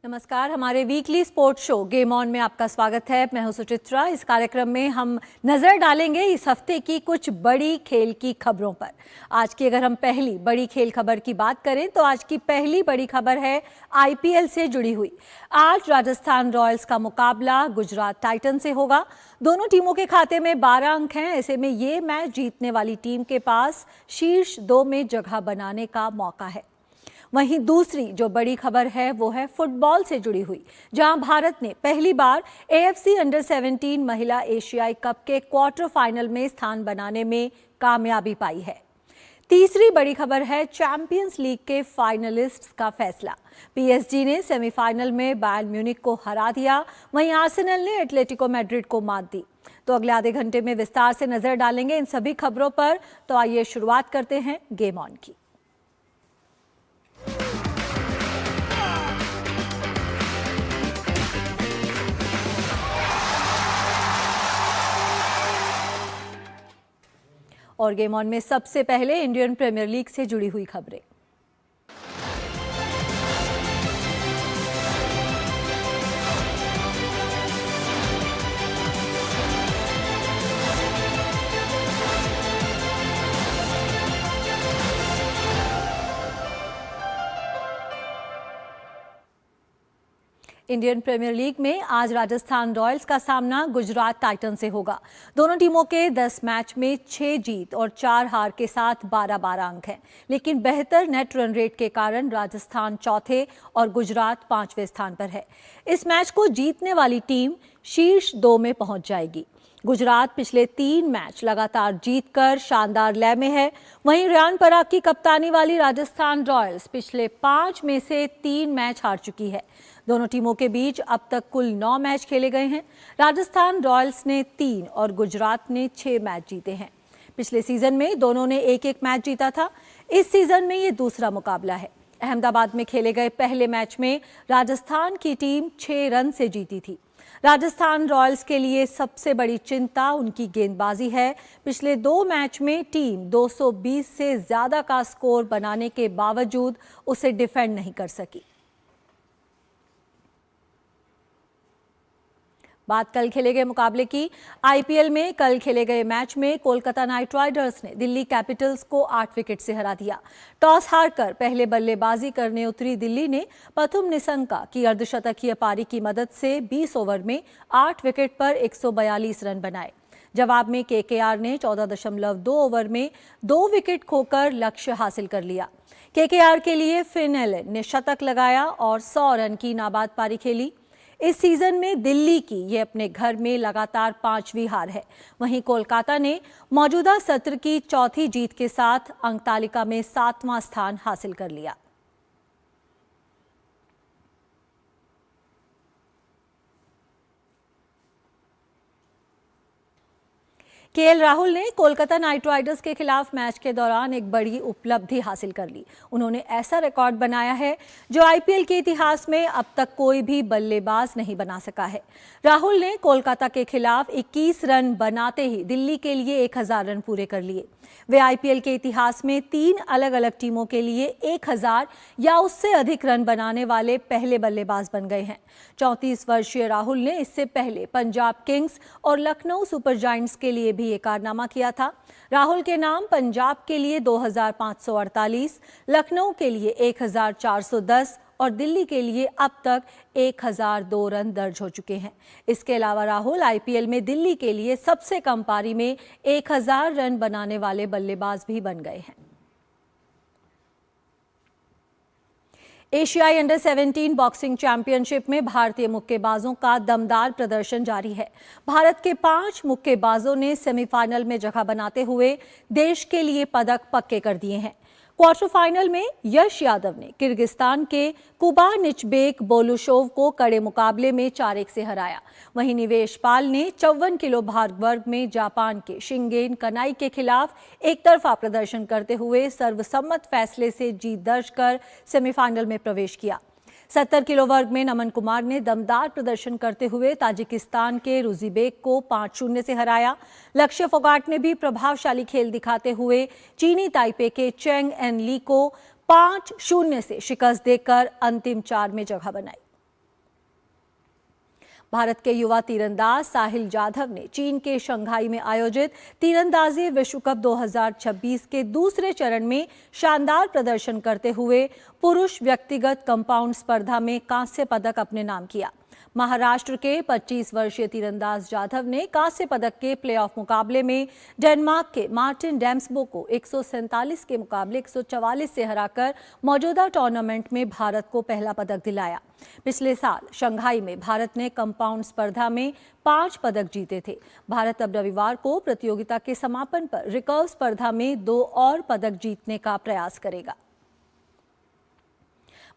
नमस्कार, हमारे weekly sports show game on में आपका स्वागत है। मैं हूं सुचित्रा। इस कार्यक्रम में हम नजर डालेंगे इस हफ्ते की कुछ बड़ी खेल की खबरों पर। आज की अगर हम पहली बड़ी खेल खबर की बात करें तो आज की पहली बड़ी खबर है आईपीएल से जुड़ी हुई। आज राजस्थान रॉयल्स का मुकाबला गुजरात टाइटन से होगा। दोनों टीमों के खाते में 12 अंक हैं। ऐसे में ये मैच जीतने वाली टीम के पास शीर्ष 2 में जगह बनाने का मौका है। वहीं दूसरी जो बड़ी खबर है वो है फुटबॉल से जुड़ी हुई, जहां भारत ने पहली बार एएफसी अंडर 17 महिला एशियाई कप के क्वार्टर फाइनल में स्थान बनाने में कामयाबी पाई है। तीसरी बड़ी खबर है चैंपियंस लीग के फाइनलिस्ट्स का फैसला। पीएसजी ने सेमीफाइनल में बायर्न म्यूनिख को हरा दिया, वहीं आर्सेनल ने एटलेटिको मैड्रिड को मात दी। तो अगले आधे घंटे में विस्तार से नजर डालेंगे इन सभी खबरों पर। तो आइए शुरुआत करते हैं गेम ऑन की। और गेम ऑन में सबसे पहले इंडियन प्रीमियर लीग से जुड़ी हुई खबरें। इंडियन प्रीमियर लीग में आज राजस्थान रॉयल्स का सामना गुजरात टाइटन से होगा। दोनों टीमों के 10 मैच में 6 जीत और 4 हार के साथ 12-12 अंक हैं, लेकिन बेहतर नेट रन रेट के कारण राजस्थान चौथे और गुजरात 5वें स्थान पर है। इस मैच को जीतने वाली टीम शीर्ष 2 में पहुंच जाएगी। गुजरात पिछले 3 मैच लगातार जीतकर शानदार लय में है। वहीं रियान पराग की कप्तानी वाली राजस्थान रॉयल्स पिछले 5 में से 3 मैच हार चुकी है। दोनों टीमों के बीच अब तक कुल 9 मैच खेले गए हैं। राजस्थान रॉयल्स ने 3 और गुजरात ने 6 मैच जीते हैं। पिछले सीजन में दोनों ने 1-1 मैच जीता था। इस सीजन में ये दूसरा मुकाबला है। अहमदाबाद में खेले गए पहले मैच में राजस्थान की टीम 6 रन से जीती थी। राजस्थान रॉयल्स के लिए सबसे बड़ी चिंता उनकी गेंदबाजी है। पिछले 2 मैच में टीम 220 से ज्यादा का स्कोर बनाने के बावजूद उसे डिफेंड नहीं कर सकी। बात कल खेले गए मुकाबले की। आईपीएल में कल खेले गए मैच में कोलकाता नाइट राइडर्स ने दिल्ली कैपिटल्स को 8 विकेट से हरा दिया। टॉस हारकर पहले बल्लेबाजी करने उतरी दिल्ली ने पथुम निसंका की अर्धशतकीय पारी की मदद से 20 ओवर में 8 विकेट पर 142 रन बनाए। जवाब में केकेआर ने 14.2 ओवर में 2 विकेट खोकर लक्ष्य हासिल कर लिया। केकेआर के लिए फिन एलन ने शतक लगाया और 100 रन की नाबाद पारी खेली। इस सीजन में दिल्ली की ये अपने घर में लगातार 5वीं हार है। वहीं कोलकाता ने मौजूदा सत्र की चौथी जीत के साथ अंक तालिका में 7वां स्थान हासिल कर लिया। केएल राहुल ने कोलकाता नाइट राइडर्स के खिलाफ मैच के दौरान एक बड़ी उपलब्धि हासिल कर ली। उन्होंने ऐसा रिकॉर्ड बनाया है जो आईपीएल के इतिहास में अब तक कोई भी बल्लेबाज नहीं बना सका है। राहुल ने कोलकाता के खिलाफ 21 रन बनाते ही दिल्ली के लिए 1000 रन पूरे कर लिए। वे आईपीएल के इतिहास में 3 अलग अलग टीमों के लिए 1000 या उससे अधिक रन बनाने वाले पहले बल्लेबाज बन गए हैं। 34 वर्षीय राहुल ने इससे पहले पंजाब किंग्स और लखनऊ सुपर जायंट्स के लिए भी ये कारनामा किया था। राहुल के नाम पंजाब के लिए 2548, लखनऊ के लिए 1410 और दिल्ली के लिए अब तक 1002 रन दर्ज हो चुके हैं। इसके अलावा राहुल आईपीएल में दिल्ली के लिए सबसे कम पारी में 1000 रन बनाने वाले बल्लेबाज भी बन गए हैं। एशियाई अंडर 17 बॉक्सिंग चैंपियनशिप में भारतीय मुक्केबाजों का दमदार प्रदर्शन जारी है। भारत के 5 मुक्केबाजों ने सेमीफाइनल में जगह बनाते हुए देश के लिए पदक पक्के कर दिए हैं। क्वार्टर फाइनल में यश यादव ने किर्गिस्तान के कुबानिचबेक बोलुशोव को कड़े मुकाबले में 4-1 से हराया। वहीं निवेश पाल ने 54 किलो भार वर्ग में जापान के शिंगेन कनाई के खिलाफ एक तरफा प्रदर्शन करते हुए सर्वसम्मत फैसले से जीत दर्ज कर सेमीफाइनल में प्रवेश किया। 70 किलो वर्ग में नमन कुमार ने दमदार प्रदर्शन करते हुए ताजिकिस्तान के रुजीबेक को 5-0 से हराया। लक्ष्य फोगाट ने भी प्रभावशाली खेल दिखाते हुए चीनी ताइपे के चेंग एन ली को 5-0 से शिकस्त देकर अंतिम 4 में जगह बनाई। भारत के युवा तीरंदाज साहिल जाधव ने चीन के शंघाई में आयोजित तीरंदाजी विश्व कप 2026 के दूसरे चरण में शानदार प्रदर्शन करते हुए पुरुष व्यक्तिगत कंपाउंड स्पर्धा में कांस्य पदक अपने नाम किया। महाराष्ट्र के 25 वर्षीय तीरंदाज जाधव ने कांस्य पदक के प्लेऑफ मुकाबले में डेनमार्क के मार्टिन डेम्सबो को 147 के मुकाबले 144 से हराकर मौजूदा टूर्नामेंट में भारत को पहला पदक दिलाया। पिछले साल शंघाई में भारत ने कंपाउंड स्पर्धा में 5 पदक जीते थे। भारत अब रविवार को प्रतियोगिता के समापन पर रिकर्व स्पर्धा में 2 और पदक जीतने का प्रयास करेगा।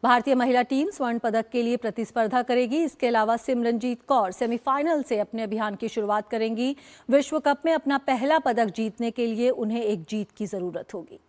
भारतीय महिला टीम स्वर्ण पदक के लिए प्रतिस्पर्धा करेगी। इसके अलावा सिमरनजीत कौर सेमीफाइनल से अपने अभियान की शुरुआत करेंगी। विश्व कप में अपना पहला पदक जीतने के लिए उन्हें एक जीत की जरूरत होगी।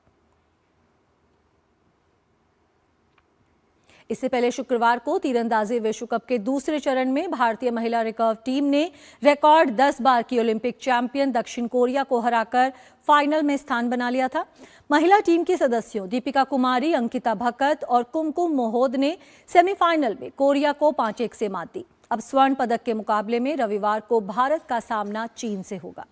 इससे पहले शुक्रवार को तीरंदाजी विश्व कप के दूसरे चरण में भारतीय महिला रिकर्व टीम ने रिकॉर्ड 10 बार की ओलंपिक चैंपियन दक्षिण कोरिया को हराकर फाइनल में स्थान बना लिया था। महिला टीम के सदस्यों दीपिका कुमारी, अंकिता भकत और कुमकुम मोहोद ने सेमीफाइनल में कोरिया को 5-1 से मात दी। अब स्वर्ण पदक के मुकाबले में रविवार को भारत का सामना चीन से होगा।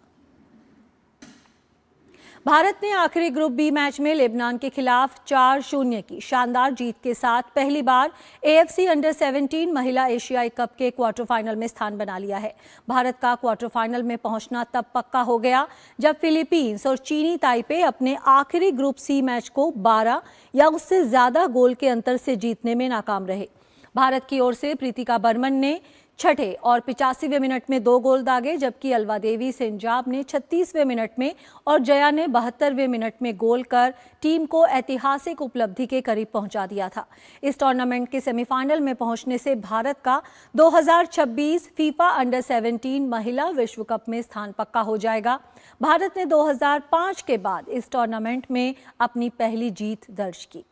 भारत ने आखिरी ग्रुप बी मैच में लेबनान के खिलाफ 4-0 की शानदार जीत के साथ पहली बार AFC अंडर 17 महिला एशियाई कप के क्वार्टर फाइनल में स्थान बना लिया है। भारत का क्वार्टर फाइनल में पहुंचना तब पक्का हो गया जब फिलीपींस और चीनी ताइपे अपने आखिरी ग्रुप सी मैच को 12 या उससे ज्यादा गोल के अंतर से जीतने में नाकाम रहे। भारत की ओर से प्रीतिका बर्मन ने छठे और 85वें मिनट में 2 गोल दागे, जबकि अलवा देवी सेंजाब ने 36वें मिनट में और जया ने 72वें मिनट में गोल कर टीम को ऐतिहासिक उपलब्धि के करीब पहुंचा दिया था। इस टूर्नामेंट के सेमीफाइनल में पहुंचने से भारत का 2026 फीफा अंडर 17 महिला विश्व कप में स्थान पक्का हो जाएगा। भारत ने 2005 के बाद इस टूर्नामेंट में अपनी पहली जीत दर्ज की।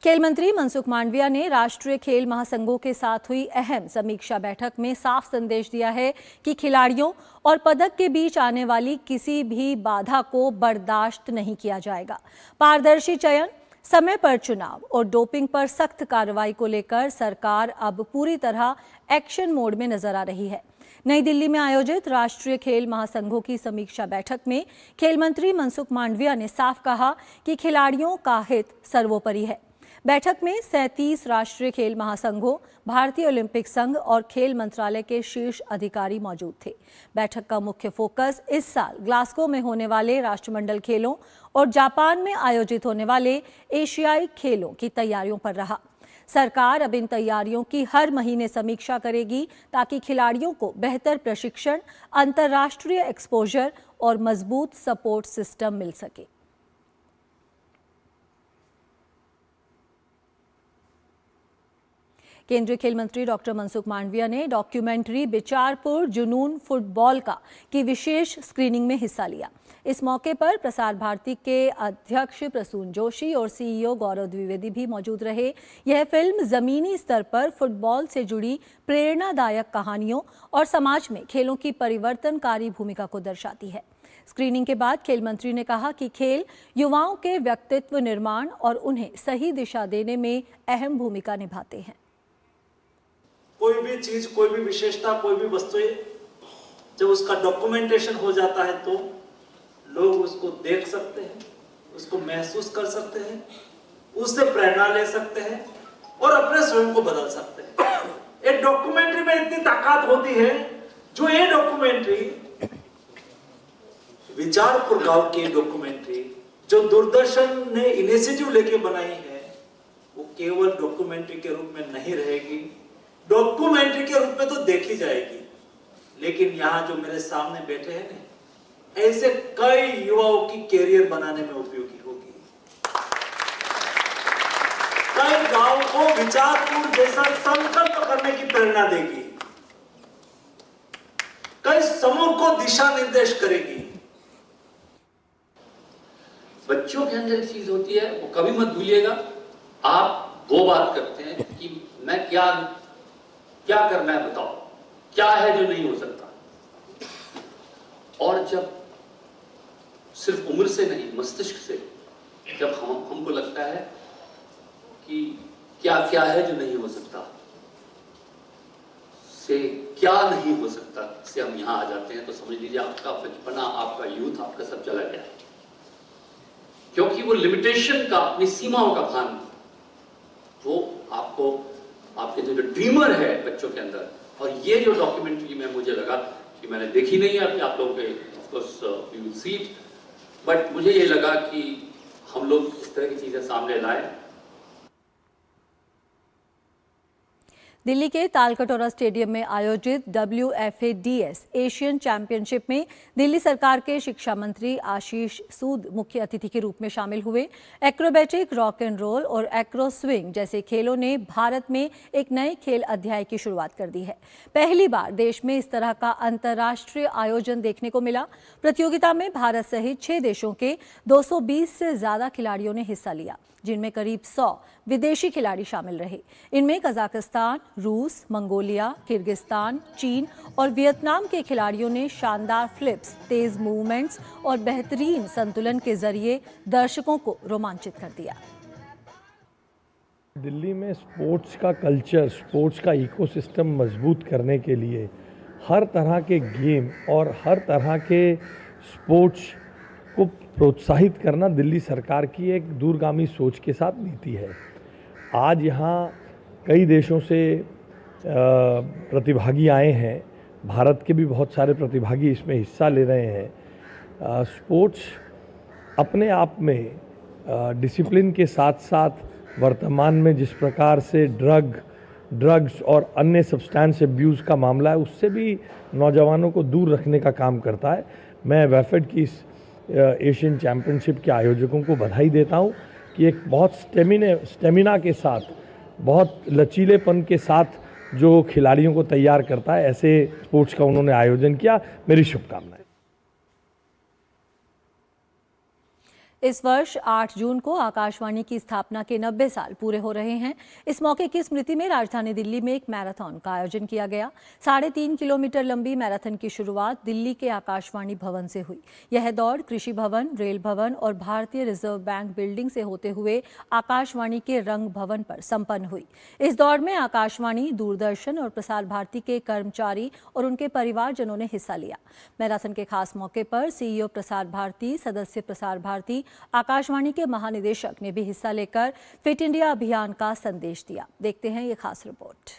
खेल मंत्री मनसुख मांडविया ने राष्ट्रीय खेल महासंघों के साथ हुई अहम समीक्षा बैठक में साफ संदेश दिया है कि खिलाड़ियों और पदक के बीच आने वाली किसी भी बाधा को बर्दाश्त नहीं किया जाएगा। पारदर्शी चयन, समय पर चुनाव और डोपिंग पर सख्त कार्रवाई को लेकर सरकार अब पूरी तरह एक्शन मोड में नजर आ रही है। नई दिल्ली में आयोजित राष्ट्रीय खेल महासंघों की समीक्षा बैठक में खेल मंत्री मनसुख मांडविया ने साफ कहा कि खिलाड़ियों का हित सर्वोपरि है। बैठक में 37 राष्ट्रीय खेल महासंघों, भारतीय ओलंपिक संघ और खेल मंत्रालय के शीर्ष अधिकारी मौजूद थे। बैठक का मुख्य फोकस इस साल ग्लासगो में होने वाले राष्ट्रमंडल खेलों और जापान में आयोजित होने वाले एशियाई खेलों की तैयारियों पर रहा। सरकार अब इन तैयारियों की हर महीने समीक्षा करेगी ताकि खिलाड़ियों को बेहतर प्रशिक्षण, अंतर्राष्ट्रीय एक्सपोजर और मजबूत सपोर्ट सिस्टम मिल सके। केंद्रीय खेल मंत्री डॉक्टर मनसुख मांडविया ने डॉक्यूमेंट्री बिचारपुर जुनून फुटबॉल का की विशेष स्क्रीनिंग में हिस्सा लिया। इस मौके पर प्रसार भारती के अध्यक्ष प्रसून जोशी और CEO गौरव द्विवेदी भी मौजूद रहे। यह फिल्म जमीनी स्तर पर फुटबॉल से जुड़ी प्रेरणादायक कहानियों और समाज में खेलों की परिवर्तनकारी भूमिका को दर्शाती है। स्क्रीनिंग के बाद खेल मंत्री ने कहा कि खेल युवाओं के व्यक्तित्व निर्माण और उन्हें सही दिशा देने में अहम भूमिका निभाते हैं। कोई भी चीज, कोई भी विशेषता, कोई भी वस्तु जब उसका डॉक्यूमेंटेशन हो जाता है तो लोग उसको देख सकते हैं, उसको महसूस कर सकते हैं, उससे प्रेरणा ले सकते हैं और अपने स्वयं को बदल सकते हैं। एक डॉक्यूमेंट्री में इतनी ताकत होती है, जो ये डॉक्यूमेंट्री विचारपुर गांव की डॉक्यूमेंट्री जो दूरदर्शन ने इनिशिएटिव लेके बनाई है, वो केवल डॉक्यूमेंट्री के रूप में नहीं रहेगी, डॉक्यूमेंट्री के रूप में तो देखी जाएगी, लेकिन यहाँ जो मेरे सामने बैठे हैं ना, ऐसे कई युवाओं की कैरियर बनाने में उपयोगी होगी। कई गांव को विचारपुर जैसा संकल्प करने की प्रेरणा देगी, कई समूह को दिशा निर्देश करेगी। बच्चों के अंदर एक चीज होती है, वो कभी मत भूलिएगा। आप वो बात करते हैं कि मैं क्या करना है, बताओ क्या है जो नहीं हो सकता। और जब सिर्फ उम्र से नहीं, मस्तिष्क से जब हमको लगता है कि क्या है जो नहीं हो सकता, से क्या नहीं हो सकता, से हम यहाँ आ जाते हैं तो समझ लीजिए आपका बचपना, आपका यूथ, आपका सब चला गया। क्योंकि वो लिमिटेशन का, अपनी सीमाओं का भान, वो आपको, आपके जो ड्रीमर है बच्चों के अंदर। और ये जो डॉक्यूमेंट्री में मुझे लगा कि मैंने देखी नहीं है, अभी आप लोगों के of course we will see it, but मुझे ये लगा कि हम लोग इस तरह की चीजें सामने लाएं। दिल्ली के तालकटोरा स्टेडियम में आयोजित WFADS एशियन चैंपियनशिप में दिल्ली सरकार के शिक्षा मंत्री आशीष सूद मुख्य अतिथि के रूप में शामिल हुए। एक्रोबैटिक, रॉक एंड रोल और एक्रो स्विंग जैसे खेलों ने भारत में एक नए खेल अध्याय की शुरुआत कर दी है। पहली बार देश में इस तरह का अंतर्राष्ट्रीय आयोजन देखने को मिला। प्रतियोगिता में भारत सहित 6 देशों के 220 से ज्यादा खिलाड़ियों ने हिस्सा लिया, जिनमें करीब 100 विदेशी खिलाड़ी शामिल रहे। इनमें कजाकिस्तान, रूस, मंगोलिया, किर्गिस्तान, चीन और वियतनाम के खिलाड़ियों ने शानदार फ्लिप्स, तेज मूवमेंट्स और बेहतरीन संतुलन के जरिए दर्शकों को रोमांचित कर दिया। दिल्ली में स्पोर्ट्स का कल्चर, स्पोर्ट्स का इकोसिस्टम मजबूत करने के लिए हर तरह के गेम और हर तरह के स्पोर्ट्स को प्रोत्साहित करना दिल्ली सरकार की एक दूरगामी सोच के साथ नीति है। आज यहाँ कई देशों से प्रतिभागी आए हैं, भारत के भी बहुत सारे प्रतिभागी इसमें हिस्सा ले रहे हैं। स्पोर्ट्स अपने आप में डिसिप्लिन के साथ साथ वर्तमान में जिस प्रकार से ड्रग्स और अन्य सब्सटेंस अब्यूज़ का मामला है, उससे भी नौजवानों को दूर रखने का काम करता है। मैं वैफेड की इस एशियन चैम्पियनशिप के आयोजकों को बधाई देता हूं कि एक बहुत स्टेमिना के साथ, बहुत लचीलेपन के साथ जो खिलाड़ियों को तैयार करता है, ऐसे स्पोर्ट्स का उन्होंने आयोजन किया। मेरी शुभकामनाएं। इस वर्ष 8 जून को आकाशवाणी की स्थापना के 90 साल पूरे हो रहे हैं। इस मौके की स्मृति में राजधानी दिल्ली में एक मैराथन का आयोजन किया गया। 3.5 किलोमीटर लंबी मैराथन की शुरुआत दिल्ली के आकाशवाणी भवन से हुई। यह दौड़ कृषि भवन, रेल भवन और भारतीय रिजर्व बैंक बिल्डिंग से होते हुए आकाशवाणी के रंग भवन पर संपन्न हुई। इस दौड़ में आकाशवाणी, दूरदर्शन और प्रसार भारती के कर्मचारी और उनके परिवारजनों ने हिस्सा लिया। मैराथन के खास मौके पर CEO प्रसार भारती, सदस्य प्रसार भारती, आकाशवाणी के महानिदेशक ने भी हिस्सा लेकर फिट इंडिया अभियान का संदेश दिया। देखते हैं ये खास रिपोर्ट।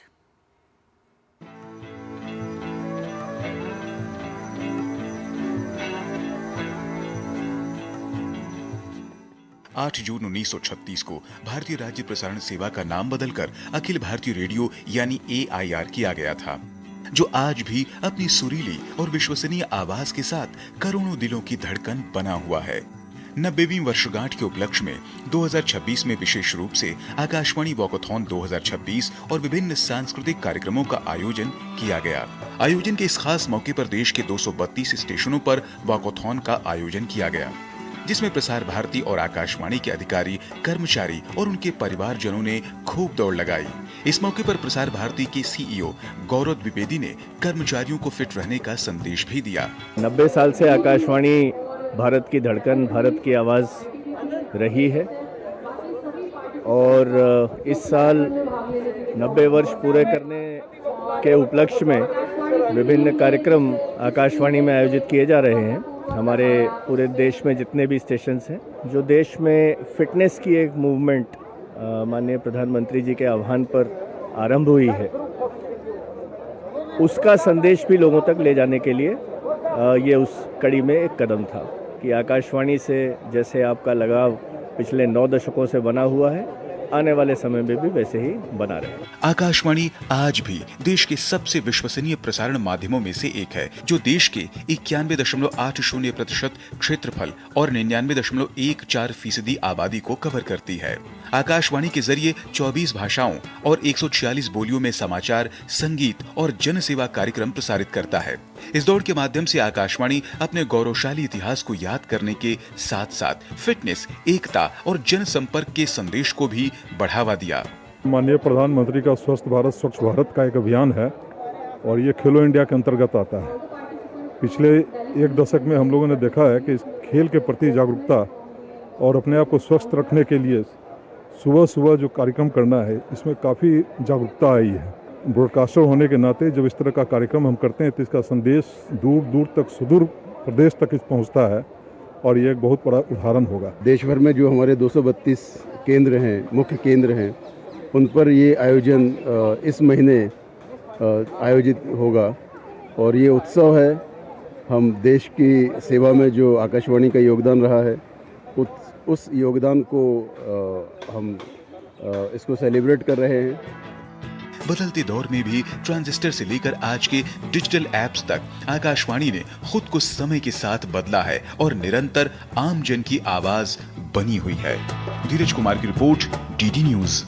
आठ जून 1936 को भारतीय राज्य प्रसारण सेवा का नाम बदलकर अखिल भारतीय रेडियो यानी AIR किया गया था, जो आज भी अपनी सुरीली और विश्वसनीय आवाज के साथ करोड़ों दिलों की धड़कन बना हुआ है। 90वीं वर्षगांठ के उपलक्ष्य में 2026 में विशेष रूप से आकाशवाणी वॉकथॉन 2026 और विभिन्न सांस्कृतिक कार्यक्रमों का आयोजन किया गया। आयोजन के इस खास मौके पर देश के 232 स्टेशनों पर वॉकथॉन का आयोजन किया गया, जिसमें प्रसार भारती और आकाशवाणी के अधिकारी, कर्मचारी और उनके परिवारजनों ने खूब दौड़ लगाई। इस मौके पर प्रसार भारती के CEO गौरव द्विवेदी ने कर्मचारियों को फिट रहने का संदेश भी दिया। 90 साल से आकाशवाणी भारत की धड़कन, भारत की आवाज़ रही है और इस साल 90 वर्ष पूरे करने के उपलक्ष्य में विभिन्न कार्यक्रम आकाशवाणी में आयोजित किए जा रहे हैं। हमारे पूरे देश में जितने भी स्टेशंस हैं, जो देश में फिटनेस की एक मूवमेंट माननीय प्रधानमंत्री जी के आह्वान पर आरंभ हुई है, उसका संदेश भी लोगों तक ले जाने के लिए ये उस कड़ी में एक कदम था कि आकाशवाणी से जैसे आपका लगाव पिछले 9 दशकों से बना हुआ है, आने वाले समय में भी वैसे ही बना रहे। आकाशवाणी आज भी देश के सबसे विश्वसनीय प्रसारण माध्यमों में से एक है, जो देश के 91.80% क्षेत्रफल और 99.14% आबादी को कवर करती है। आकाशवाणी के जरिए 24 भाषाओं और 146 बोलियों में समाचार, संगीत और जन सेवा कार्यक्रम प्रसारित करता है। इस दौड़ के माध्यम से आकाशवाणी अपने गौरवशाली इतिहास को याद करने के साथ साथ फिटनेस, एकता और जन संपर्क के संदेश को भी बढ़ावा दिया। माननीय प्रधानमंत्री का स्वस्थ भारत स्वच्छ भारत का एक अभियान है और ये खेलो इंडिया के अंतर्गत आता है। पिछले 1 दशक में हम लोगों ने देखा है कि खेल के प्रति जागरूकता और अपने आप को स्वस्थ रखने के लिए सुबह सुबह जो कार्यक्रम करना है, इसमें काफ़ी जागरूकता आई है। ब्रॉडकास्टर होने के नाते जब इस तरह का कार्यक्रम हम करते हैं तो इसका संदेश दूर दूर तक, सुदूर प्रदेश तक पहुंचता है और ये एक बहुत बड़ा उदाहरण होगा। देश भर में जो हमारे 232 केंद्र हैं, मुख्य केंद्र हैं, उन पर ये आयोजन इस महीने आयोजित होगा और ये उत्सव है। हम देश की सेवा में जो आकाशवाणी का योगदान रहा है, उस योगदान को हम इसको सेलिब्रेट कर रहे हैं। बदलते दौर में भी ट्रांजिस्टर से लेकर आज के डिजिटल एप्स तक आकाशवाणी ने खुद को समय के साथ बदला है और निरंतर आम जन की आवाज बनी हुई है। धीरज कुमार की रिपोर्ट, डीडी न्यूज।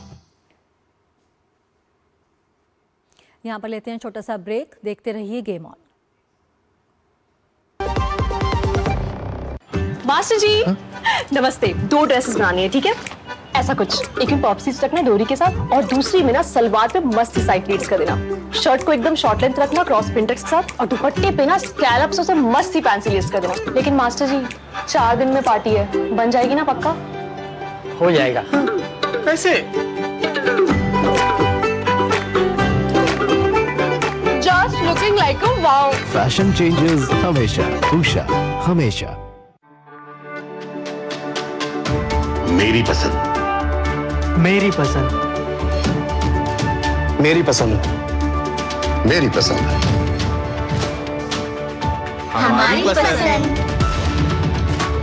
यहाँ पर लेते हैं छोटा सा ब्रेक, देखते रहिए गेम ऑन। मास्टर जी नमस्ते, 2 ड्रेसेस बनानी है, ठीक है? ऐसा कुछ, एक में पॉप्सीज रखना है डोरी के साथ और दूसरी में ना सलवार पे मस्त साइड प्लीट्स कर देना। शर्ट को एकदम शॉर्ट लेंथ रखना क्रॉस प्रिंटेक्स के साथ और दुपट्टे पे ना स्कैलप्स और मस्त सी फैंसी लेस कर देना। लेकिन मास्टर जी 4 दिन में पार्टी है, बन जाएगी ना पक्का? हो जाएगा। कैसे? Just looking like a wow. Fashion changes हमेशा, उषा हमेशा। मेरी पसंद, मेरी पसंद, मेरी पसंद, मेरी पसंद, हमारी पसंद,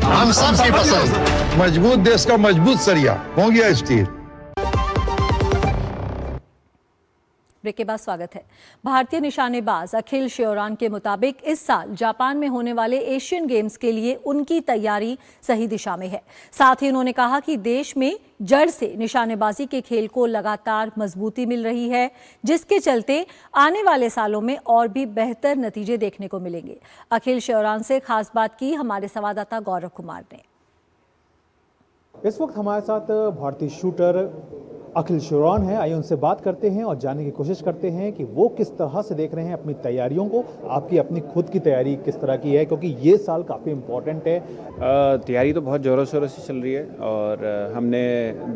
हम सबकी पसंद। मजबूत देश का मजबूत सरिया हो गया स्टील। ब्रेक के बाद स्वागत है। भारतीय निशानेबाज अखिल श्योरान के मुताबिक इस साल जापान में होने वाले एशियन गेम्स के लिए उनकी तैयारी सही दिशा में है। साथ ही उन्होंने कहा कि देश में जड़ से निशानेबाजी के खेल को लगातार मजबूती मिल रही है, जिसके चलते आने वाले सालों में और भी बेहतर नतीजे देखने को मिलेंगे। अखिल श्योरान से खास बात की हमारे संवाददाता गौरव कुमार ने। इस वक्त हमारे साथ भारतीय शूटर अखिल श्योरान है। आइए उनसे बात करते हैं और जानने की कोशिश करते हैं कि वो किस तरह से देख रहे हैं अपनी तैयारियों को, आपकी अपनी खुद की तैयारी किस तरह की है, क्योंकि ये साल काफ़ी इम्पोर्टेंट है। तैयारी तो बहुत ज़ोरों शोरों से चल रही है और हमने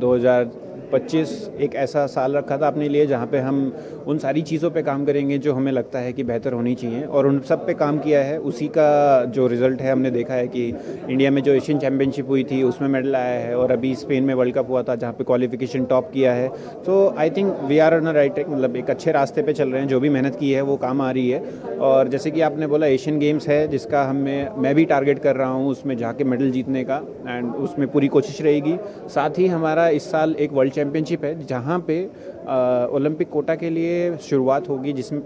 2025 एक ऐसा साल रखा था अपने लिए जहाँ पे हम उन सारी चीज़ों पे काम करेंगे जो हमें लगता है कि बेहतर होनी चाहिए और उन सब पे काम किया है। उसी का जो रिज़ल्ट है, हमने देखा है कि इंडिया में जो एशियन चैम्पियनशिप हुई थी उसमें मेडल आया है और अभी स्पेन में वर्ल्ड कप हुआ था जहाँ पे क्वालिफिकेशन टॉप किया है। तो I think we are on a right track, मतलब एक अच्छे रास्ते पे चल रहे हैं। जो भी मेहनत की है वो काम आ रही है और जैसे कि आपने बोला एशियन गेम्स है जिसका मैं भी टारगेट कर रहा हूँ उसमें जाके मेडल जीतने का एंड उसमें पूरी कोशिश रहेगी। साथ ही हमारा इस साल एक वर्ल्ड चैम्पियनशिप है जहाँ पे ओलंपिक कोटा के लिए शुरुआत होगी, जिसमें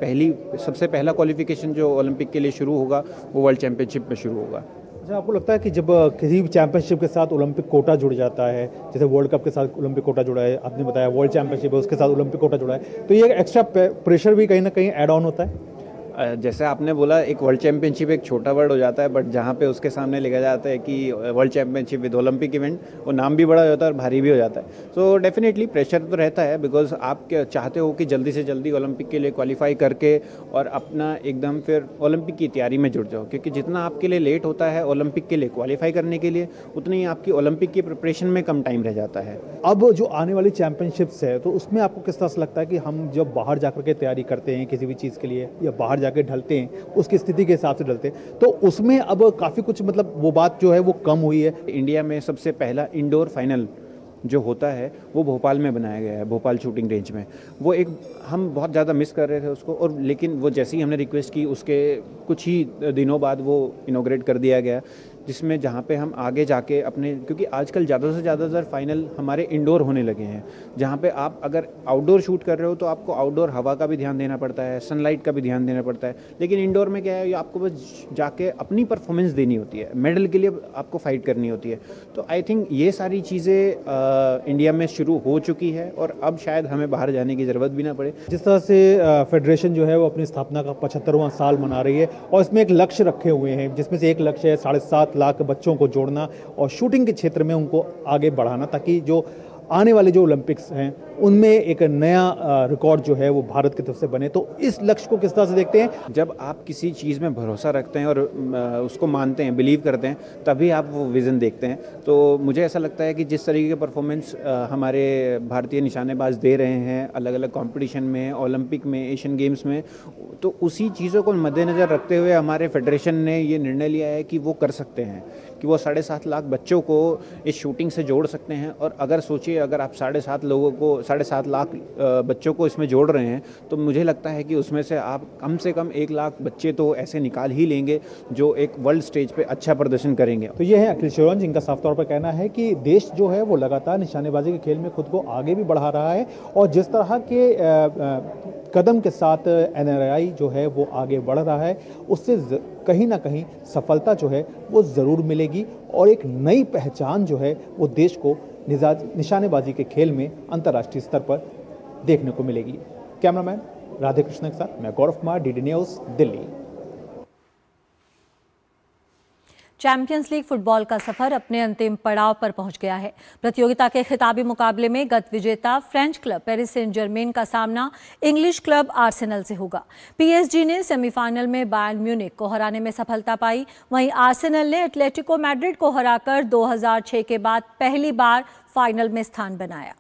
सबसे पहला क्वालिफिकेशन जो ओलंपिक के लिए शुरू होगा वो वर्ल्ड चैम्पियनशिप में शुरू होगा। अच्छा, आपको लगता है कि जब किसी भी चैंपियनशिप के साथ ओलंपिक कोटा जुड़ जाता है, जैसे वर्ल्ड कप के साथ ओलंपिक कोटा जुड़ा है, आपने बताया वर्ल्ड चैंपियनशिप है उसके साथ ओलंपिक कोटा जुड़ा है, तो ये एक्स्ट्रा प्रेशर भी कहीं ना कहीं ऐड ऑन होता है? जैसे आपने बोला एक वर्ल्ड चैम्पियनशिप एक छोटा वर्ड हो जाता है, बट जहाँ पे उसके सामने लिखा जाता है कि world championship with Olympic event, वो नाम भी बड़ा हो जाता है और भारी भी हो जाता है। सो डेफिनेटली प्रेशर तो रहता है, बिकॉज आप चाहते हो कि जल्दी से जल्दी ओलंपिक के लिए क्वालिफाई करके और अपना एकदम फिर ओलंपिक की तैयारी में जुड़ जाओ, क्योंकि जितना आपके लिए लेट होता है ओलंपिक के लिए क्वालिफाई करने के लिए, उतनी आपकी ओलंपिक की प्रिपरेशन में कम टाइम रह जाता है। अब जो आने वाली चैंपियनशिप्स है तो उसमें आपको किस तरह से लगता है कि हम जब बाहर जाकर के तैयारी करते हैं किसी भी चीज़ के लिए या बाहर जाकर ढलते हैं उसकी स्थिति के हिसाब से ढलते हैं, तो उसमें अब काफ़ी कुछ मतलब वो बात जो है वो कम हुई है। इंडिया में सबसे पहला इंडोर फाइनल जो होता है वो भोपाल में बनाया गया है, भोपाल शूटिंग रेंज में। वो एक हम बहुत ज़्यादा मिस कर रहे थे उसको, और लेकिन वो जैसे ही हमने रिक्वेस्ट की उसके कुछ ही दिनों बाद वो इनॉग्रेट कर दिया गया, जिसमें जहाँ पे हम आगे जाके अपने, क्योंकि आजकल ज़्यादा से ज़्यादातर फाइनल हमारे इंडोर होने लगे हैं, जहाँ पे आप अगर आउटडोर शूट कर रहे हो तो आपको आउटडोर हवा का भी ध्यान देना पड़ता है, सनलाइट का भी ध्यान देना पड़ता है, लेकिन इंडोर में क्या है, आपको बस जाके अपनी परफॉर्मेंस देनी होती है, मेडल के लिए आपको फाइट करनी होती है। तो आई थिंक ये सारी चीज़ें इंडिया में शुरू हो चुकी है और अब शायद हमें बाहर जाने की ज़रूरत भी ना पड़े। जिस तरह से फेडरेशन जो है वो अपनी स्थापना का 75वां साल मना रही है और इसमें एक लक्ष्य रखे हुए हैं, जिसमें से एक लक्ष्य है 7.5 लाख बच्चों को जोड़ना और शूटिंग के क्षेत्र में उनको आगे बढ़ाना, ताकि जो आने वाले जो ओलंपिक्स हैं उनमें एक नया रिकॉर्ड जो है वो भारत की तरफ से बने। तो इस लक्ष्य को किस तरह से देखते हैं? जब आप किसी चीज़ में भरोसा रखते हैं और उसको मानते हैं, बिलीव करते हैं, तभी आप वो विज़न देखते हैं। तो मुझे ऐसा लगता है कि जिस तरीके के परफॉर्मेंस हमारे भारतीय निशानेबाज दे रहे हैं अलग अलग कंपटीशन में, ओलंपिक में, एशियन गेम्स में, तो उसी चीज़ों को मद्देनज़र रखते हुए हमारे फेडरेशन ने ये निर्णय लिया है कि वो कर सकते हैं, कि वो 7.5 लाख बच्चों को इस शूटिंग से जोड़ सकते हैं। और अगर सोचिए, अगर आप 7.5 लाख बच्चों को इसमें जोड़ रहे हैं, तो मुझे लगता है कि उसमें से आप कम से कम 1 लाख बच्चे तो ऐसे निकाल ही लेंगे जो एक वर्ल्ड स्टेज पे अच्छा प्रदर्शन करेंगे। तो ये है अखिल शिरोन, जिनका साफ तौर पर कहना है कि देश जो है वो लगातार निशानेबाजी के खेल में खुद को आगे भी बढ़ा रहा है और जिस तरह के कदम के साथ NRI जो है वो आगे बढ़ रहा है, उससे कहीं ना कहीं सफलता जो है वो ज़रूर मिलेगी और एक नई पहचान जो है वो देश को निशानेबाजी के खेल में अंतर्राष्ट्रीय स्तर पर देखने को मिलेगी। कैमरामैन राधे कृष्ण के साथ मैं Gaurav Kumar, DD news, Delhi. Champions League football का सफर अपने अंतिम पड़ाव पर पहुंच गया है। प्रतियोगिता के खिताबी मुकाबले में गत विजेता French club Paris Saint Germain का सामना इंग्लिश क्लब आर्सेनल से होगा। PSG ने सेमीफाइनल में बायर्न म्यूनिख को हराने में सफलता पाई, वहीं आर्सेनल ने एटलेटिको मैड्रिड को हराकर 2006 के बाद पहली बार फाइनल में स्थान बनाया।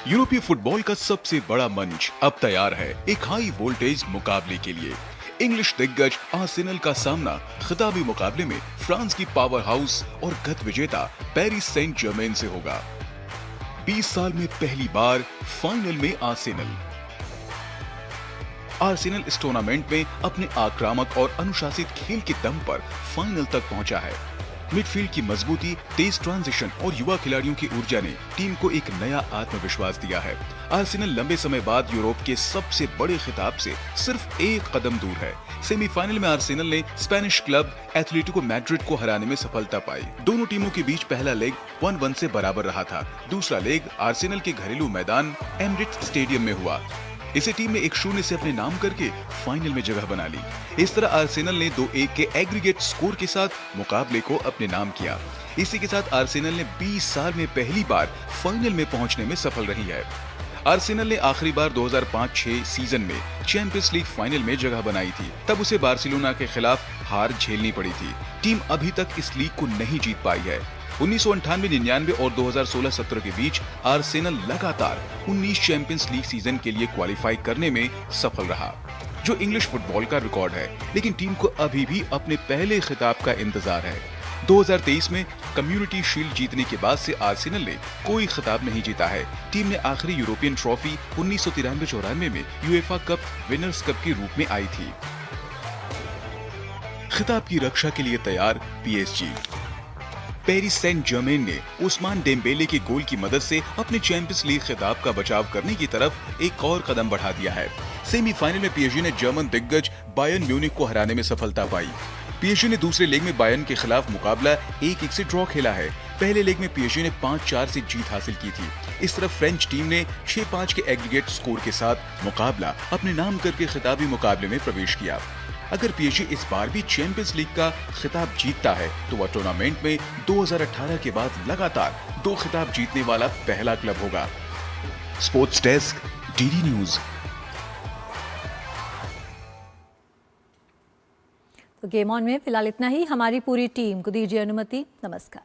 यूरोपीय फुटबॉल का सबसे बड़ा मंच अब तैयार है एक हाई वोल्टेज मुकाबले के लिए। इंग्लिश दिग्गज आर्सेनल का सामना खिताबी मुकाबले में फ्रांस की पावर हाउस और गत विजेता पेरिस सेंट जर्मेन से होगा। 20 साल में पहली बार फाइनल में आर्सेनल इस टूर्नामेंट में अपने आक्रामक और अनुशासित खेल के दम पर फाइनल तक पहुंचा है। मिडफील्ड की मजबूती, तेज ट्रांजिशन और युवा खिलाड़ियों की ऊर्जा ने टीम को एक नया आत्मविश्वास दिया है। आर्सेनल लंबे समय बाद यूरोप के सबसे बड़े खिताब से सिर्फ एक कदम दूर है। सेमीफाइनल में आर्सेनल ने स्पेनिश क्लब एटलेटिको मैड्रिड को हराने में सफलता पाई। दोनों टीमों के बीच पहला लेग 1-1 से बराबर रहा था। दूसरा लेग आर्सेनल के घरेलू मैदान एमिरेट्स स्टेडियम में हुआ। इसे टीम ने 1-0 से अपने नाम करके फाइनल में जगह बना ली। इस तरह आर्सेनल ने 2-1 के एग्रीगेट स्कोर के साथ मुकाबले को अपने नाम किया। इसी के साथ आर्सेनल ने 20 साल में पहली बार फाइनल में पहुंचने में सफल रही है। आर्सेनल ने आखिरी बार 2005-06 सीजन में चैंपियंस लीग फाइनल में जगह बनाई थी। तब उसे बार्सिलोना के खिलाफ हार झेलनी पड़ी थी। टीम अभी तक इस लीग को नहीं जीत पाई है। 1998-99 और 2016-17 के बीच आर्सेनल लगातार 19 चैंपियंस लीग सीजन के लिए क्वालिफाई करने में सफल रहा, जो इंग्लिश फुटबॉल का रिकॉर्ड है। लेकिन टीम को अभी भी अपने पहले खिताब का इंतजार है। 2023 में कम्युनिटी शील्ड जीतने के बाद से आर्सेनल ने कोई खिताब नहीं जीता है। टीम ने आखिरी यूरोपियन ट्रॉफी 1993-94 में यूएफा कप विनर्स कप के रूप में आई थी। खिताब की रक्षा के लिए तैयार PSG। पेरिस सेंट जर्मेन ने उस्मान डेम्बेले के गोल की मदद से अपने चैंपियंस लीग खिताब का बचाव करने की तरफ एक और कदम बढ़ा दिया है। सेमीफाइनल में PSG ने जर्मन दिग्गज बायर्न म्यूनिख को हराने में सफलता पाई। PSG ने दूसरे लेग में बायर्न के खिलाफ मुकाबला 1-1 से ड्रॉ खेला है। पहले लेग में PSG ने 5-4 से जीत हासिल की थी। इस तरफ फ्रेंच टीम ने 6-5 के एग्रीगेट स्कोर के साथ मुकाबला अपने नाम करके खिताबी मुकाबले में प्रवेश किया। अगर PSG इस बार भी चैंपियंस लीग का खिताब जीतता है तो वह टूर्नामेंट में 2018 के बाद लगातार 2 खिताब जीतने वाला पहला क्लब होगा। Sports desk, DD news. तो गेम ऑन में फिलहाल इतना ही। हमारी पूरी टीम को दीजिए अनुमति। नमस्कार।